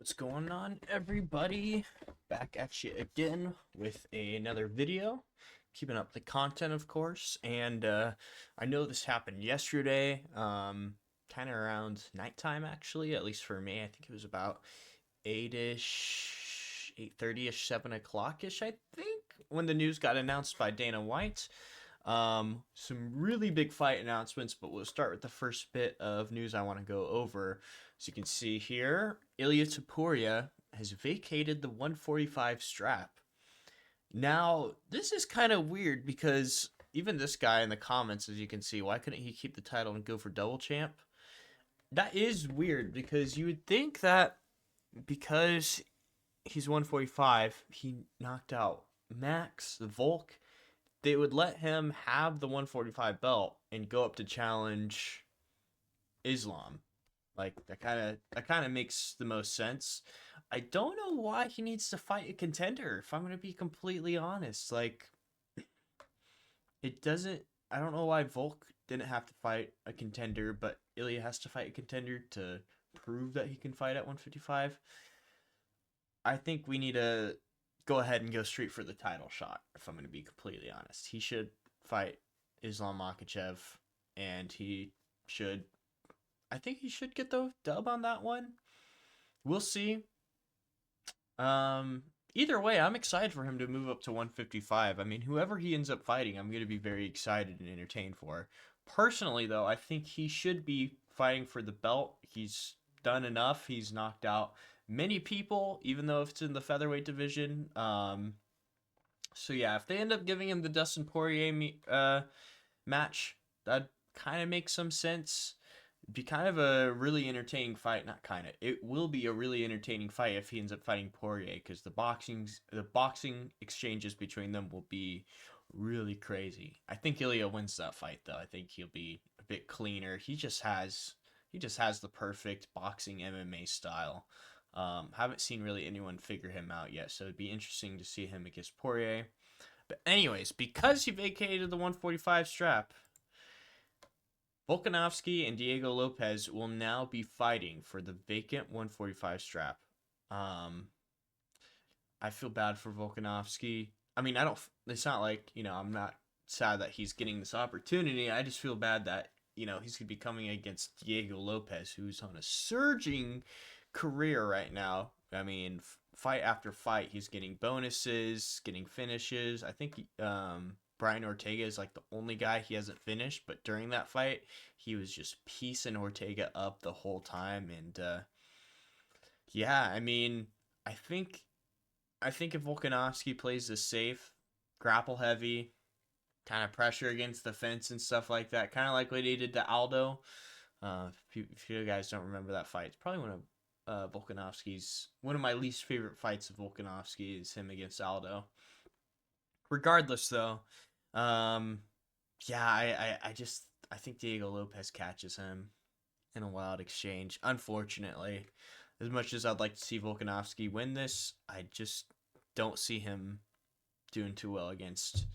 What's going on, everybody? Back at you again with another video. Keeping up the content, of course. And I know this happened yesterday, kind of around nighttime, actually, at least for me. I think it was about 8-ish, 8:30-ish, 7 o'clock-ish, I think, when the news got announced by Dana White. Some really big fight announcements, but we'll start with the first bit of news I want to go over. As you can see here, Ilia has vacated the 145 strap. Now, this is kind of weird because even this guy in the comments, as you can see, why couldn't he keep the title and go for double champ? That is weird because you would think that because he's 145, he knocked out Max, the Volk, they would let him have the 145 belt and go up to challenge Islam. Like that kind of makes the most sense. I don't know why he needs to fight a contender. If I'm gonna be completely honest, like it doesn't. I don't know why Volk didn't have to fight a contender, but Ilya has to fight a contender to prove that he can fight at 155. I think we need to go ahead and go straight for the title shot. If I'm gonna be completely honest, he should fight Islam Makhachev, and he should. I think he should get the dub on that one. We'll see. Either way, I'm excited for him to move up to 155. I mean, whoever he ends up fighting, I'm going to be very excited and entertained for. Personally, though, I think he should be fighting for the belt. He's done enough. He's knocked out many people, even though it's in the featherweight division. So yeah, if they end up giving him the Dustin Poirier match, that kind of makes some sense. Be kind of a really entertaining fight. Not kind of. It will be a really entertaining fight if he ends up fighting Poirier, because the boxing exchanges between them will be really crazy. I think Ilia wins that fight though. I think he'll be a bit cleaner. He just has the perfect boxing MMA style. Haven't seen really anyone figure him out yet, so it'd be interesting to see him against Poirier. But anyways, because he vacated the 145 strap, Volkanovski and Diego Lopes will now be fighting for the vacant 145 strap. I feel bad for Volkanovski. I mean, I don't. It's not like, I'm not sad that he's getting this opportunity. I just feel bad that he's gonna be coming against Diego Lopes, who's on a surging career right now. I mean, fight after fight, he's getting bonuses, getting finishes. I think Brian Ortega is like the only guy he hasn't finished, but during that fight, he was just piecing Ortega up the whole time. And yeah, I mean, I think if Volkanovski plays this safe, grapple heavy, kind of pressure against the fence and stuff like that, kind of like what he did to Aldo. If you guys don't remember that fight, it's probably one of my least favorite fights of Volkanovski is him against Aldo. Regardless, though, yeah, I think Diego Lopes catches him in a wild exchange. Unfortunately, as much as I'd like to see Volkanovski win this, I just don't see him doing too well against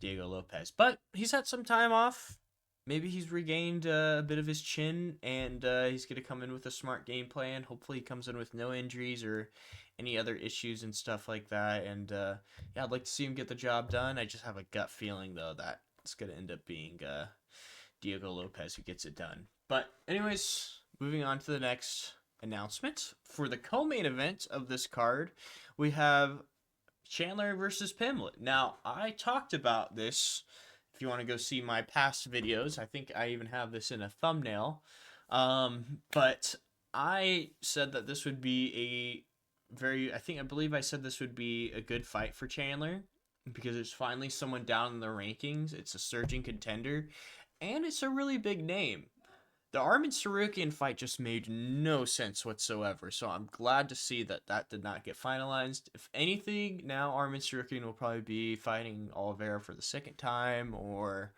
Diego Lopes. But he's had some time off. Maybe he's regained a bit of his chin, and he's going to come in with a smart game plan. Hopefully he comes in with no injuries or any other issues and stuff like that. And yeah, I'd like to see him get the job done. I just have a gut feeling, though, that it's going to end up being Diego Lopes who gets it done. But anyways, moving on to the next announcement. For the co-main event of this card, we have Chandler versus Pimblett. Now, I talked about this. If you want to go see my past videos, I think I even have this in a thumbnail. But I said that this would be I believe I said this would be a good fight for Chandler, because it's finally someone down in the rankings. It's a surging contender, and it's a really big name. The Arman Tsarukyan fight just made no sense whatsoever, so I'm glad to see that did not get finalized. If anything, now Arman Tsarukyan will probably be fighting Oliveira for the second time, or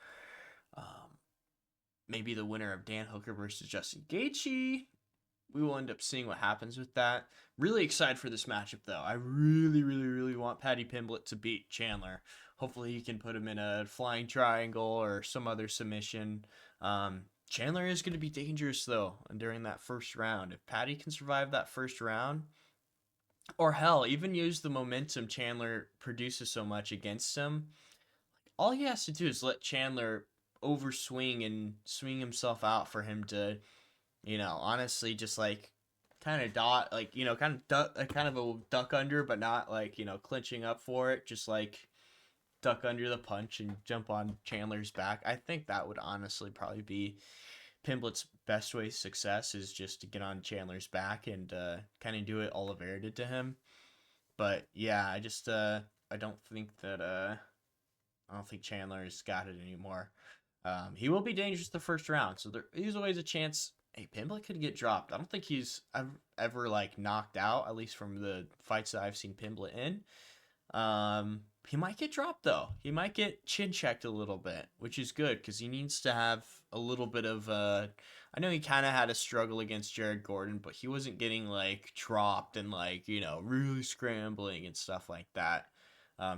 maybe the winner of Dan Hooker versus Justin Gaethje. We will end up seeing what happens with that. Really excited for this matchup, though. I really, really, really want Paddy Pimblett to beat Chandler. Hopefully he can put him in a flying triangle or some other submission. Chandler is going to be dangerous, though, during that first round. If Paddy can survive that first round, Or hell, even use the momentum Chandler produces so much against him. All he has to do is let Chandler overswing and swing himself out for him to, honestly just like kind of dot, like, kind of duck, kind of a duck under, but not like, clinching up for it, just like duck under the punch and jump on Chandler's back. I think that would honestly probably be Pimblett's best way to success, is just to get on Chandler's back and kind of do it Oliveira did to him. But yeah, I don't think that I don't think Chandler's got it anymore. He will be dangerous the first round, so there is always a chance. Hey, Pimblett could get dropped. I don't think he's ever like knocked out, at least from the fights that I've seen Pimblett in. He might get dropped though. He might get chin checked a little bit, which is good because he needs to have a little bit of. I know he kind of had a struggle against Jared Gordon, but he wasn't getting like dropped and like really scrambling and stuff like that.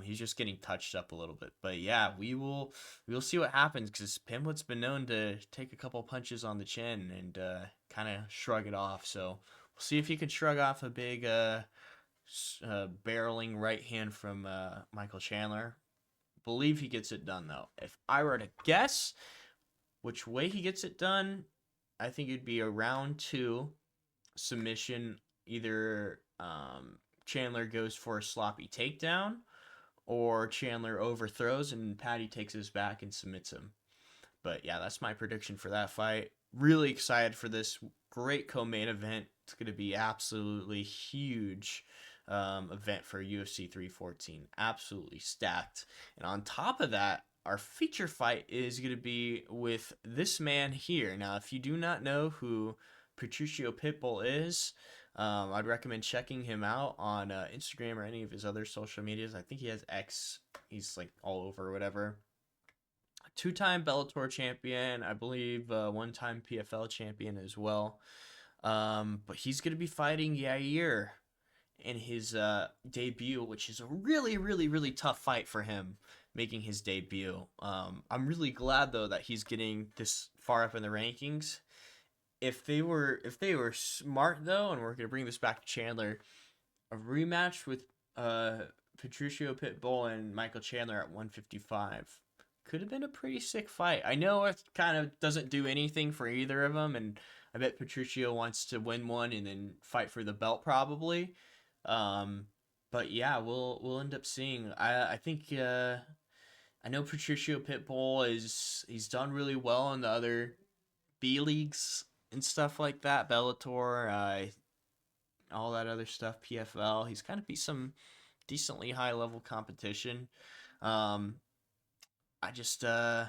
He's just getting touched up a little bit. But yeah, we'll see what happens because Pimblett's been known to take a couple punches on the chin and kind of shrug it off. So we'll see if he can shrug off a big barreling right hand from Michael Chandler. Believe he gets it done though. If I were to guess which way he gets it done, I think it'd be a round two submission. Either Chandler goes for a sloppy takedown, or Chandler overthrows and Patty takes his back and submits him. But yeah, that's my prediction for that fight. Really excited for this great co-main event. It's going to be absolutely huge event for UFC 314. Absolutely stacked. And on top of that, our feature fight is going to be with this man here. Now, if you do not know who Patricio Pitbull is, I'd recommend checking him out on Instagram or any of his other social medias. I think he has X. He's like all over or whatever. Two-time Bellator champion, I believe, one-time PFL champion as well. But he's going to be fighting Yair in his debut, which is a really, really, really tough fight for him, making his debut. I'm really glad though that he's getting this far up in the rankings. If they were smart though, and we're gonna bring this back to Chandler, a rematch with Patricio Pitbull and Michael Chandler at 155 could have been a pretty sick fight. I know it kind of doesn't do anything for either of them, and I bet Patricio wants to win one and then fight for the belt probably. Um, but yeah, we'll end up seeing. I think I know Patricio Pitbull he's done really well in the other B leagues and stuff like that, Bellator, all that other stuff, PFL. He's kind of beat some decently high level competition. Um, I just yeah,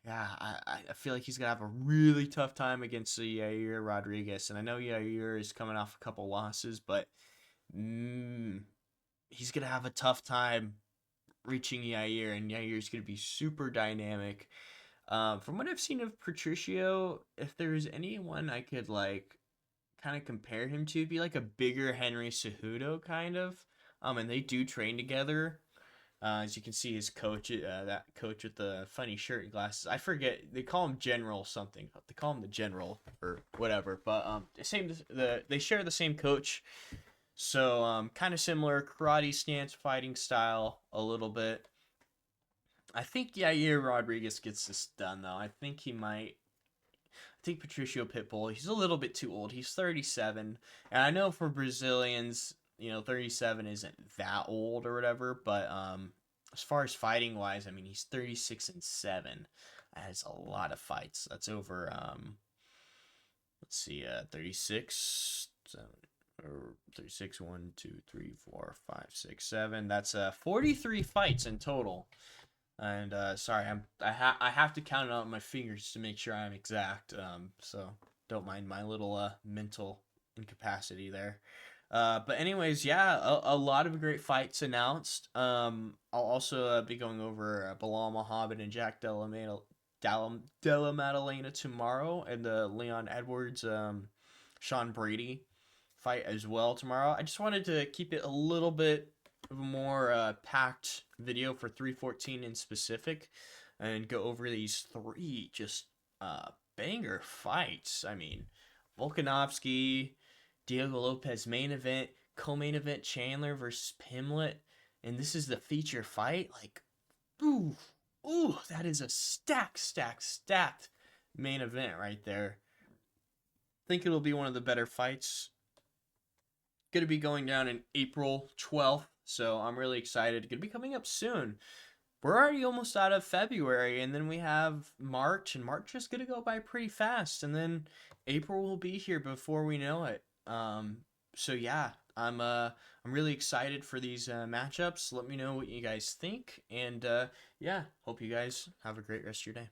I feel like he's gonna have a really tough time against Yair Rodriguez, and I know Yair is coming off a couple losses, but he's gonna have a tough time reaching Yair, and Yair's gonna be super dynamic. From what I've seen of Patricio, if there's anyone I could like kind of compare him to, be like a bigger Henry Cejudo kind of. And they do train together. As you can see, his coach, that coach with the funny shirt and glasses. I forget, they call him General something. They call him the General or whatever. But they share the same coach. So kind of similar karate stance, fighting style a little bit. I think Yair Rodriguez gets this done though. I think he might. I think Patricio Pitbull, he's a little bit too old. He's 37. And I know for Brazilians, 37 isn't that old or whatever, but as far as fighting wise, I mean, he's 36 and 7. That is a lot of fights. That's over let's see, 36 or 36 1 2 3 4 5 6 7. That's 43 fights in total. And sorry, I have to count it on my fingers to make sure I'm exact. So don't mind my little mental incapacity there. But anyways, yeah, a lot of great fights announced. I'll also be going over Bilal Muhammad and Jack Della Maddalena tomorrow, and the Leon Edwards, Sean Brady fight as well tomorrow. I just wanted to keep it a little bit of a more packed video for 314 in specific, and go over these three just banger fights. I mean, Volkanovski, Diego Lopes main event, co-main event Chandler versus Pimblett, and this is the feature fight. Like, ooh, ooh, that is a stacked main event right there. I think it'll be one of the better fights. Going to be going down in April 12th, so I'm really excited. Going to be coming up soon. We're already almost out of February, and then we have March, and March is going to go by pretty fast, and then April will be here before we know it. So yeah, I'm really excited for these matchups. Let me know what you guys think, and yeah, hope you guys have a great rest of your day.